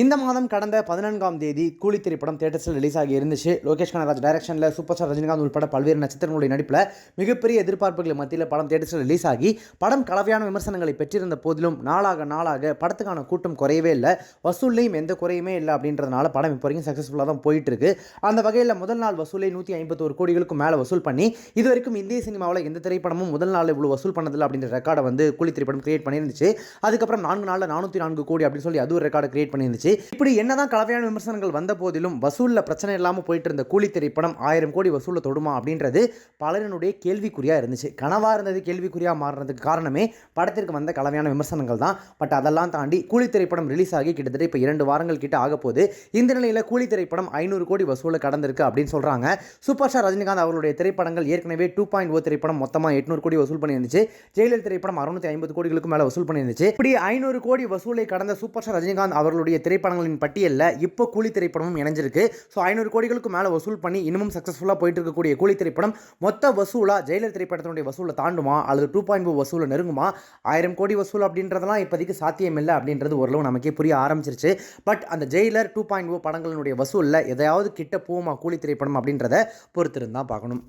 இந்த மாதம் கடந்த 14ஆம் தேதி கூலி திரைப்படம் தியேட்டர்ஸில் ரிலீஸ் ஆகி இருந்துச்சு. லோகேஷ் கனகராஜ் டைரக்ஷனில் சூப்பர் ஸ்டார் ரஜினிகாந்த் உட்பட பல்வேறு நட்சத்திரங்களுடைய நடிப்பில் மிகப்பெரிய எதிர்பார்ப்புகள் மத்தியில் படம் தியேட்டர்ஸில் ரிலீஸ் ஆகி படம் கலவையான விமர்சனங்களை பெற்றிருந்த போதிலும் நாளாக படத்துக்கான கூட்டம் குறையவே இல்லை. வசூல்லையும் எந்த குறையுமே இல்லை அப்படின்றதுனால படம் இப்போ வரைக்கும் சக்ஸஸ்ஃபுல்லாக தான் போயிட்டு இருக்கு. அந்த வகையில் முதல் நாள் வசூலை 151 கோடிகளுக்கும் மேலே வசூல் பண்ணி இது வரைக்கும் இந்திய சினிமாவில் எந்த திரைப்படமும் முதல் நாள் இவ்வளோ வசூல் பண்ணதில்லை அப்படின்ற ரெக்கார்டை வந்து கூலி திரைப்படம் கிரியேட் பண்ணியிருந்துச்சு. அதுக்கப்புறம் 4 நாளில் 404 கோடி அப்படின்னு சொல்லி அது ஒரு ரெக்கார்டை கிரியேட் பண்ணியிருந்துச்சு. இப்படி என்னதான் கலவையான விமர்சனங்கள் வந்த போதிலும் வசூலில் பிரச்சனை இல்லாமல் போயிட்டு இருந்த கூலி திரைப்படம் 1000 கோடி வசூலில் தொடுமா அப்படின்றது பலரினுடைய கேள்விக்குறியாக இருந்துச்சு. கனவாக இருந்தது கேள்விக்குறியாக மாறினதுக்கு காரணமே படத்திற்கு வந்த கலவையான விமர்சனங்கள் தான். பட் அதெல்லாம் தாண்டி கூலி திரைப்படம் ரிலீஸ் ஆகி கிட்டத்தட்ட இப்போ 2 வாரங்கள் கிட்ட ஆக போகுது. இந்த நிலையில் கூலி திரைப்படம் 500 கோடி வசூலை கடந்திருக்கு அப்படின்னு சொல்கிறாங்க. சூப்பர் ஸ்டார் ரஜினிகாந்த் அவருடைய திரைப்படங்கள் ஏற்கனவே 2.0 திரைப்படம் மொத்தமாக 800 கோடி வசூல் பண்ணியிருந்துச்சு. ஜெயிலர் திரைப்படம் 650 கோடிகளுக்கு மேலே வசூல் பண்ணியிருந்துச்சு. இப்படி 500 கோடி வசூலை கடந்த சூப்பர் ஸ்டார் ரஜினிகாந்த் அவர்களுடைய திரைப்படங்களின் பட்டியலில் இப்போ கூலி திரைப்படமும் இணைஞ்சிருக்கு. ஸோ 500 கோடிகளுக்கு மேலே வசூல் பண்ணி இன்னமும் சக்ஸஸ்ஃபுல்லாக போயிட்டு இருக்கக்கூடிய கூலி திரைப்படம் மொத்த வசூலாக ஜெயிலர் திரைப்படத்தினுடைய வசூலை தாண்டுமா அல்லது 2.0 வசூலை நெருங்குமா? 1000 கோடி வசூல் அப்படின்றதெல்லாம் இப்போதைக்கு சாத்தியம் இல்லை அப்படின்றது ஓரளவு நமக்கே புரிய ஆரம்பிச்சிருச்சு. பட் அந்த ஜெயிலர் 2.0 படங்களினுடைய வசூலில் எதையாவது கிட்ட போகுமா கூலி திரைப்படம் அப்படின்றத பொறுத்திருந்தான் பார்க்கணும்.